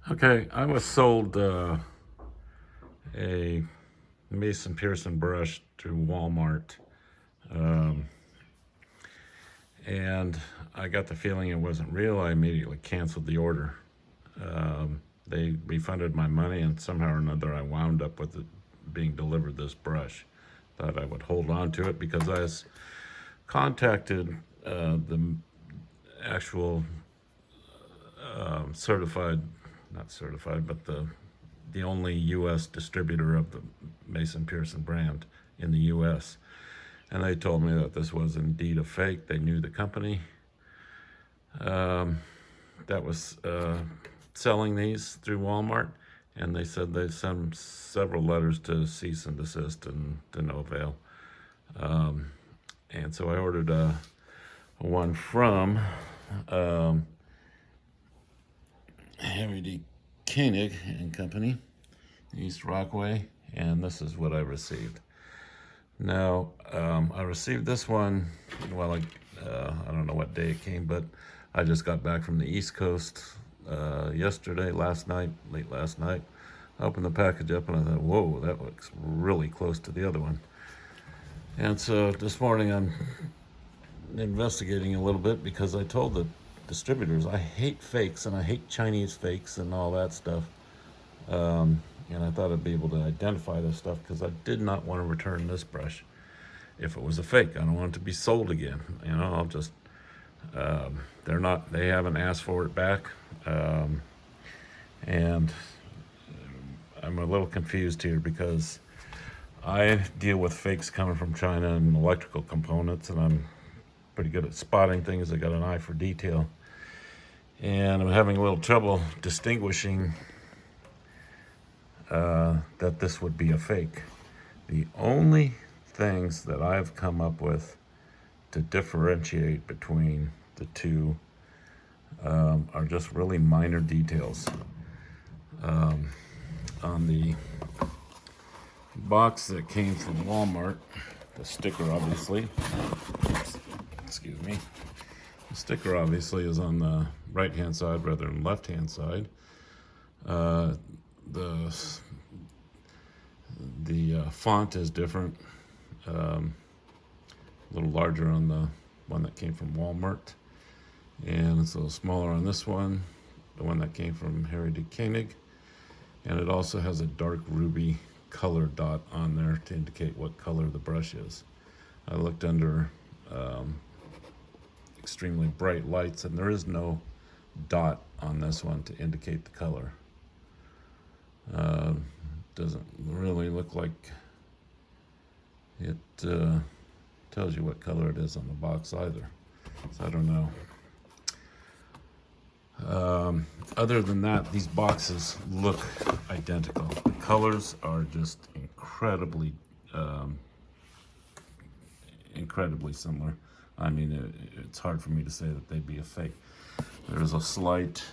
Okay, I was sold a Mason Pearson brush through Walmart, um, and I got the feeling it wasn't real. I immediately canceled the order. They refunded my money, and somehow or another, I wound up with it being delivered this brush. Thought I would hold on to it because I was contacted the actual certified, not certified, but the only U.S. distributor of the Mason Pearson brand in the U.S. And they told me that this was indeed a fake. They knew the company that was selling these through Walmart, and they said they sent several letters to cease and desist, and to no avail. And so I ordered one from Harry D. Koenig and Company, East Rockaway, and this is what I received. Now, I received this one, well, I don't know what day it came, but I just got back from the East Coast yesterday, late last night. I opened the package up and I thought, whoa, that looks really close to the other one. And so this morning I'm investigating a little bit because I told the distributors I hate fakes and I hate Chinese fakes and all that stuff. And I thought I'd be able to identify this stuff because I did not want to return this brush if it was a fake. I don't want it to be sold again. I'll just, they haven't asked for it back. And I'm a little confused here because I deal with fakes coming from China and electrical components, and I'm pretty good at spotting things. I got an eye for detail. And I'm having a little trouble distinguishing that this would be a fake. The only things that I've come up with to differentiate between the two are just really minor details. On the box that came from Walmart, the sticker obviously, excuse me, the sticker obviously is on the right hand side rather than left hand side. The font is different, a little larger on the one that came from Walmart, and it's a little smaller on this one, the one that came from Harry D. Koenig, and it also has a dark ruby color dot on there to indicate what color the brush is. I looked under extremely bright lights, and there is no dot on this one to indicate the color. Doesn't really look like it tells you what color it is on the box either, so I don't know. Other than that, these boxes look identical. The colors are just incredibly similar. I mean, it's hard for me to say that they'd be a fake. There's a slight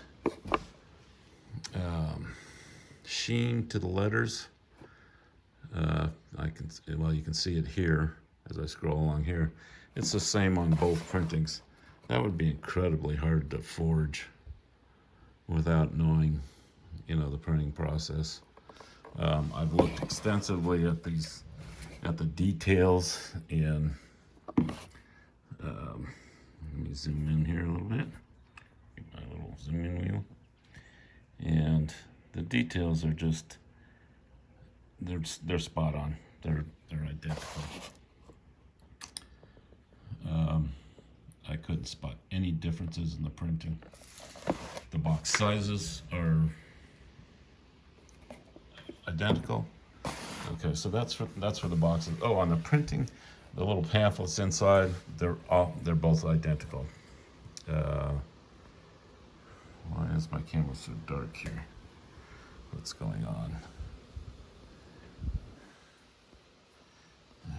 sheen to the letters. You can see it here as I scroll along here. It's the same on both printings. That would be incredibly hard to forge without knowing, the printing process. I've looked extensively at the details in. Let me zoom in here a little bit. Get my little zoom in wheel, and the details are just they're spot on. They're identical. I couldn't spot any differences in the printing. The box sizes are identical. Okay, so that's for the boxes. Oh, on the printing, the little pamphlets inside, they're both identical. Why is my camera so dark here? What's going on?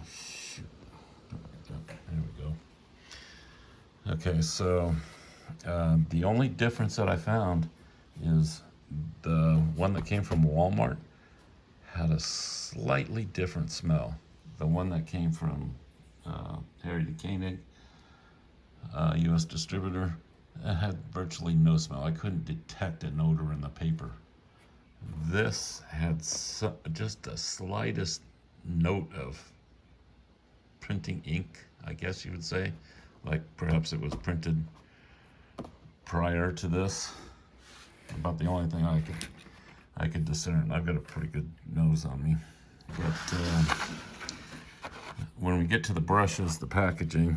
Shoot. There we go. Okay, so the only difference that I found is the one that came from Walmart had a slightly different smell. The one that came from Harry D. Koenig, U.S. distributor, it had virtually no smell. I couldn't detect an odor in the paper. this had just the slightest note of printing ink, I guess you would say. Like perhaps it was printed prior to this. About the only thing I could discern. I've got a pretty good nose on me. But when we get to the brushes, the packaging,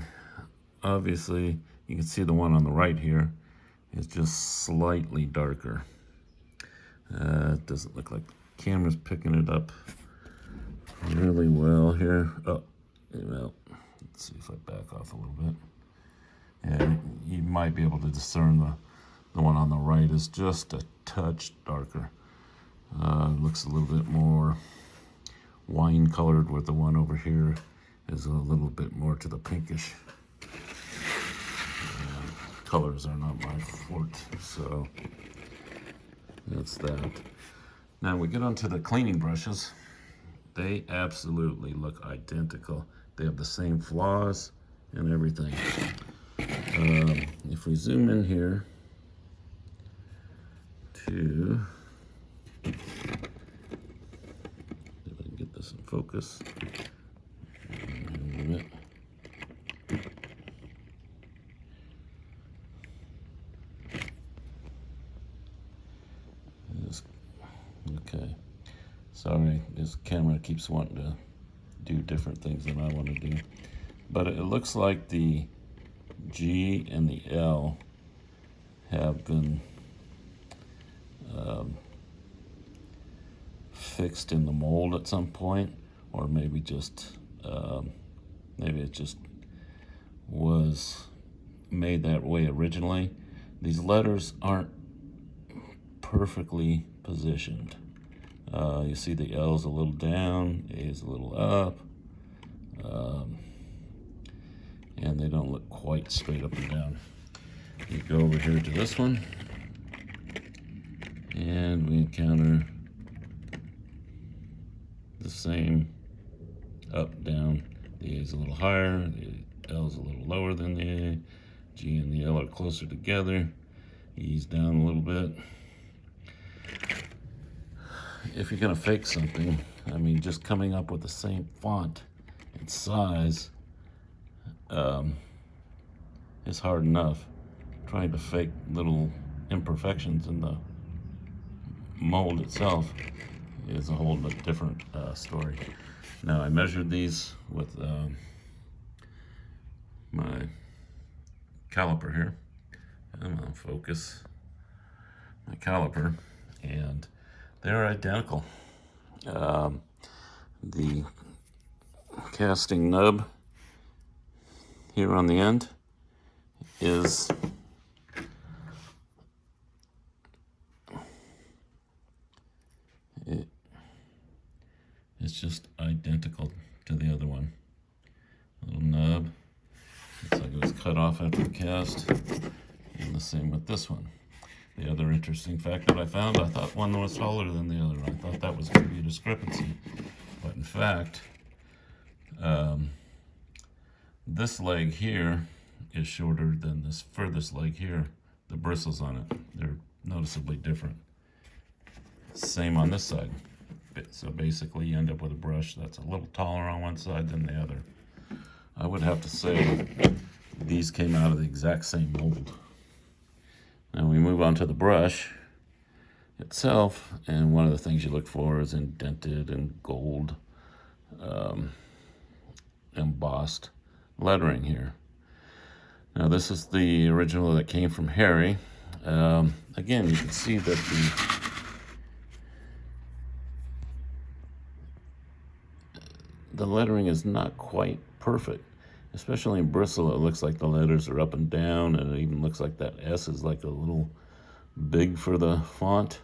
obviously you can see the one on the right here is just slightly darker. It doesn't look like the camera's picking it up really well here. Oh, well, let's see if I back off a little bit. Yeah, you might be able to discern the one on the right is just a touch darker. Looks a little bit more wine colored, where the one over here is a little bit more to the pinkish. Colors are not my forte, so that's that. Now we get onto the cleaning brushes. They absolutely look identical. They have the same flaws and everything. If we zoom in here to, if I can get this in focus. Okay, sorry, this camera keeps wanting to do different things than I want to do. But it looks like the G and the L have been fixed in the mold at some point, or maybe just maybe it just was made that way originally. These letters aren't perfectly positioned. You see the L's a little down, A is a little up, and they don't look quite straight up and down. You go over here to this one, and we encounter the same up, down. The A is a little higher, the L is a little lower than the A, G and the L are closer together, E's down a little bit. If you're gonna fake something, I mean, just coming up with the same font and size is hard enough. Trying to fake little imperfections in the mold itself is a whole bit different story. Now I measured these with my caliper here. I'm on focus. My caliper, and they're identical. The casting nub here on the end is it's just identical to the other one. Little nub. Looks like it was cut off after the cast. And the same with this one. The other interesting fact that I found, I thought one was taller than the other. I thought that was going to be a discrepancy. But in fact, this leg here is shorter than this furthest leg here. The bristles on it, they're noticeably different. Same on this side. So basically you end up with a brush that's a little taller on one side than the other. I would have to say these came out of the exact same mold. Now we move on to the brush itself, and one of the things you look for is indented and gold embossed lettering here. Now this is the original that came from Harry. Again, you can see that the lettering is not quite perfect. Especially in Bristol, it looks like the letters are up and down, and it even looks like that S is like a little big for the font.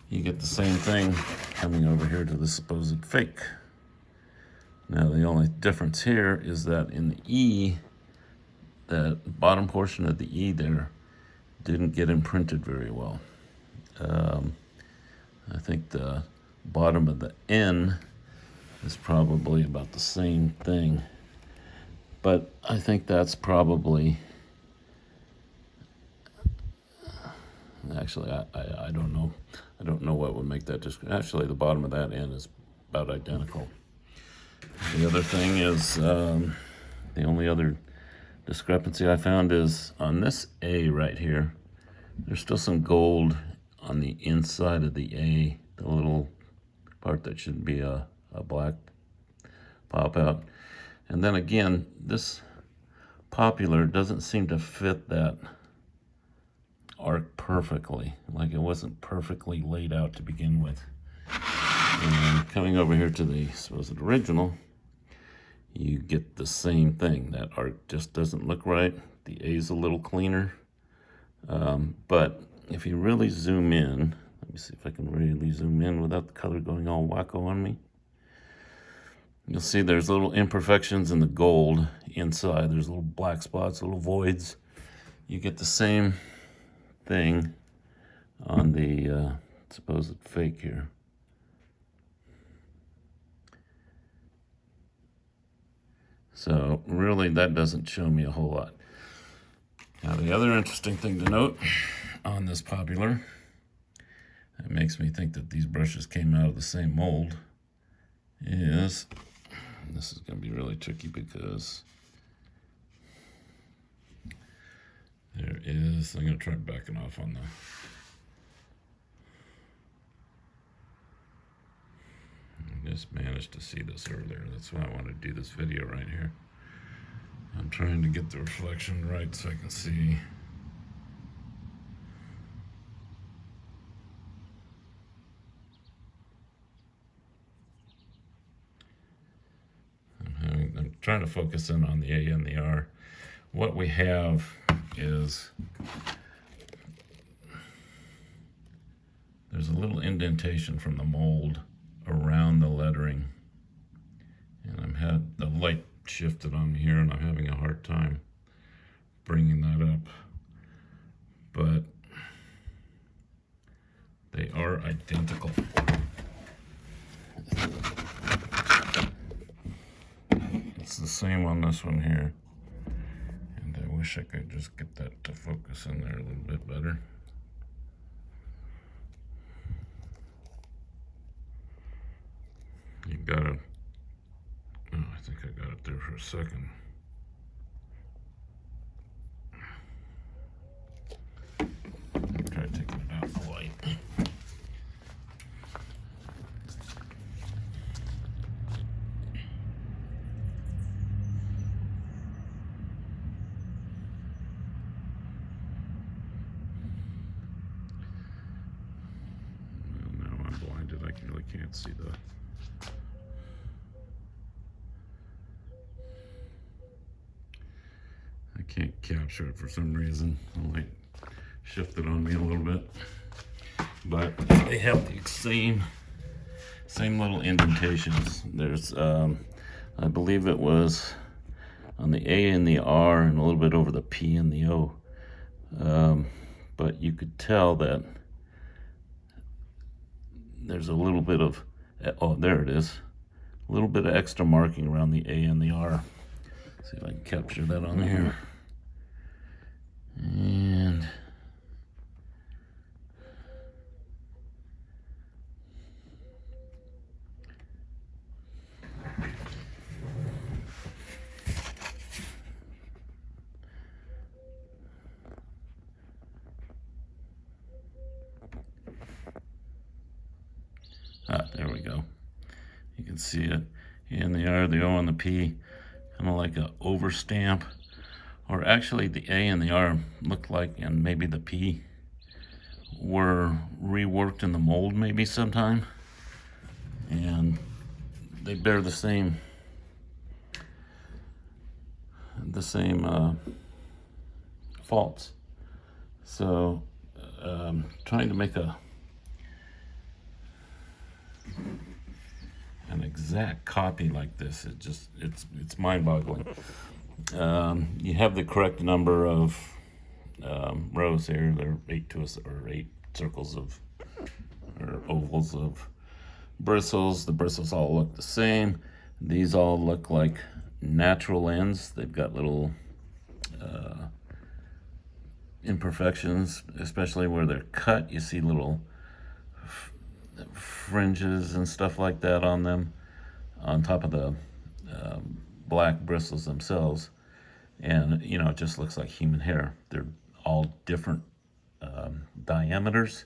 You get the same thing coming over here to the supposed fake. Now the only difference here is that in the E, that bottom portion of the E there didn't get imprinted very well. I think the bottom of the N is probably about the same thing. But I think that's probably Actually, I don't know. I don't know what would make that actually, the bottom of that end is about identical. The other thing is, the only other discrepancy I found is on this A right here, there's still some gold on the inside of the A, the little part that should be a black pop out. And then again, this popular doesn't seem to fit that arc perfectly. Like it wasn't perfectly laid out to begin with. And coming over here to the supposed original, you get the same thing. That arc just doesn't look right. The A's a little cleaner. But if you really zoom in, let me see if I can really zoom in without the color going all wacko on me. You'll see there's little imperfections in the gold inside. There's little black spots, little voids. You get the same thing on the supposed fake here. So really that doesn't show me a whole lot. Now the other interesting thing to note on this popular, that makes me think that these brushes came out of the same mold, is, this is going to be really tricky because there is, I'm going to try backing off on the, I just managed to see this earlier. That's why I want to do this video right here. I'm trying to get the reflection right so I can see. I'm trying to focus in on the A and the R. What we have is there's a little indentation from the mold around the lettering, and I'm had the light shifted on me here and I'm having a hard time bringing that up, but they are identical. It's the same on this one here, and I wish I could just get that to focus in there a little bit better. You gotta, oh, I think I got it there for a second. Try taking it out of the light. Well, now I'm blinded. I really can't see the. I can't capture it for some reason. The light shifted on me a little bit, but they have the same little indentations. There's, I believe it was on the A and the R and a little bit over the P and the O, but you could tell that there's a little bit of, oh, there it is, a little bit of extra marking around the A and the R. See if I can capture that on here. And there we go. You can see it. And the R, the O, and the P, kind of like a overstamp. Or actually the A and the R look like, and maybe the P were reworked in the mold maybe sometime. And they bear the same faults. So trying to make an exact copy like this, it's mind-boggling. You have the correct number of rows here. There are 8 circles of, or ovals of bristles. The bristles all look the same. These all look like natural ends. They've got little imperfections, especially where they're cut. You see little fringes and stuff like that on them, on top of the black bristles themselves. And, you know, it just looks like human hair. They're all different diameters,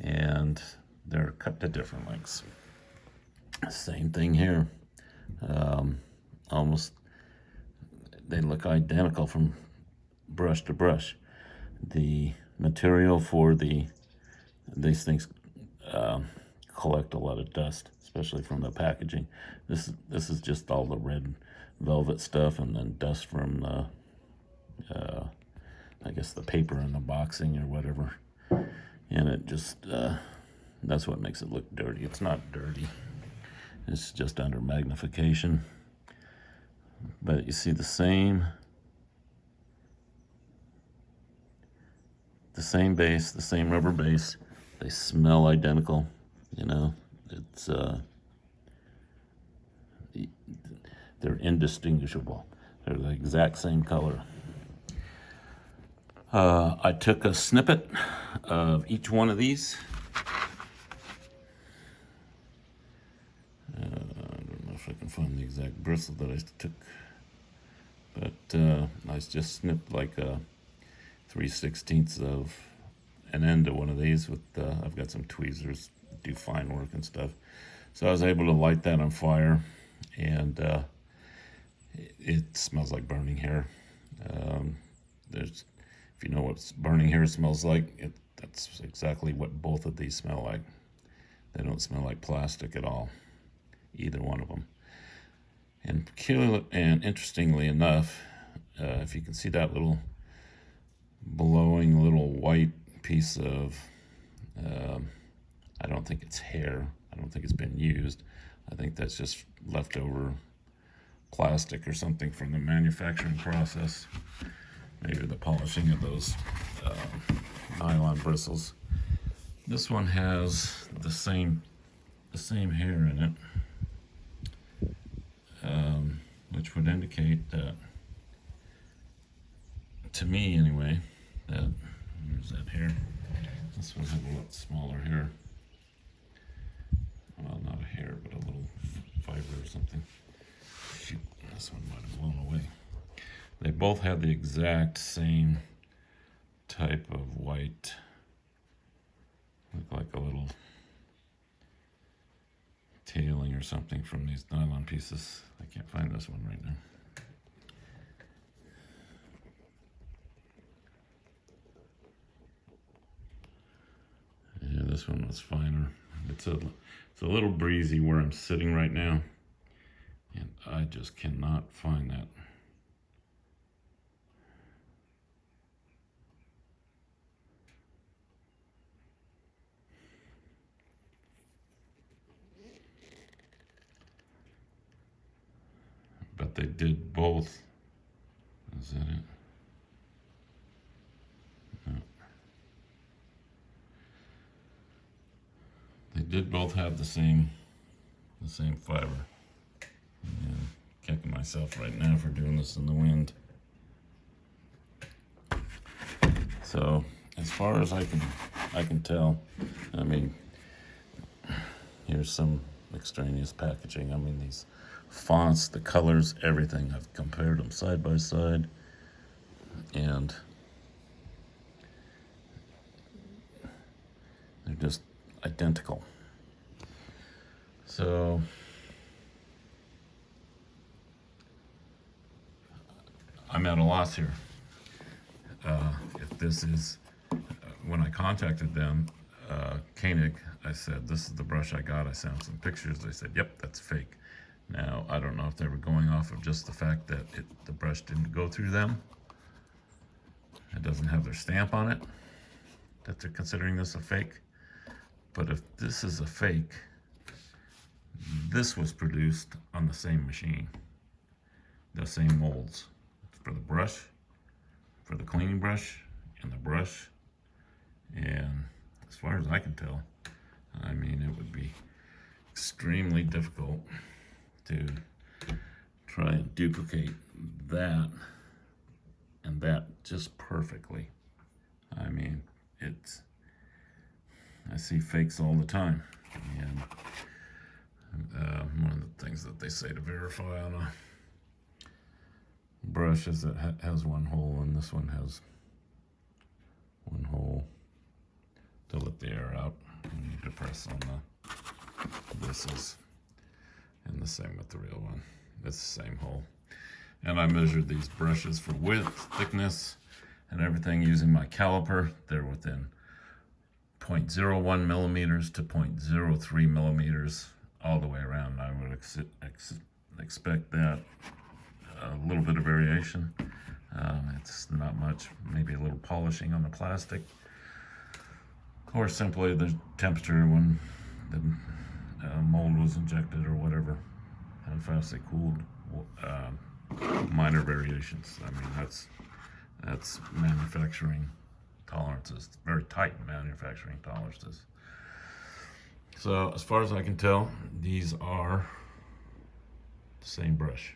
and they're cut to different lengths. Same thing here. Almost, they look identical from brush to brush. The material for these things collect a lot of dust, especially from the packaging. This is just all the red velvet stuff, and then dust from the, I guess the paper and the boxing or whatever. And it just, that's what makes it look dirty. It's not dirty. It's just under magnification. But you see the same base, the same rubber base. They smell identical, you know. It's they're indistinguishable. They're the exact same color. I took a snippet of each one of these. I don't know if I can find the exact bristle that I took, but I just snipped like a 3/16 of an end of one of these with, I've got some tweezers, do fine work and stuff. So I was able to light that on fire, and it smells like burning hair. If you know what burning hair smells like, that's exactly what both of these smell like. They don't smell like plastic at all, either one of them. And interestingly enough, if you can see that little glowing little white piece of, I don't think it's hair. I don't think it's been used. I think that's just leftover plastic or something from the manufacturing process. Maybe the polishing of those nylon bristles. This one has the same hair in it, which would indicate that, to me anyway, that here's that hair. This one has a lot smaller hair. Well, not a hair, but a little fiber or something. Shoot, this one might have blown away. They both have the exact same type of white, look like a little tailing or something from these nylon pieces. I can't find this one right now. Yeah, this one was finer. It's a little breezy where I'm sitting right now, and I just cannot find that. But they did both. Is that it? No. They did both have the same fiber. Yeah, kicking myself right now for doing this in the wind. So as far as I can tell, I mean, here's some extraneous packaging. I mean, these fonts, the colors, everything. I've compared them side by side, and they're just identical. So I'm at a loss here. If this is, when I contacted them, Koenig, I said, this is the brush I got. I sent some pictures. They said, yep, that's fake. Now, I don't know if they were going off of just the fact that the brush didn't go through them. It doesn't have their stamp on it, that they're considering this a fake. But if this is a fake, this was produced on the same machine, the same molds for the brush, for the cleaning brush, and the brush. And as far as I can tell, I mean, it would be extremely difficult to try and duplicate that and that just perfectly. I mean, I see fakes all the time. And one of the things that they say to verify on a brush is that it has one hole, and this one has one hole to let the air out. You need to press on this is, and the same with the real one. It's the same hole. And I measured these brushes for width, thickness, and everything using my caliper. They're within 0.01 millimeters to 0.03 millimeters all the way around. I would expect that a little bit of variation. It's not much, maybe a little polishing on the plastic, or simply the temperature when the mold was injected or whatever, how fast they cooled. Minor variations. I mean, that's manufacturing tolerances, very tight manufacturing tolerances. So as far as I can tell, these are the same brush.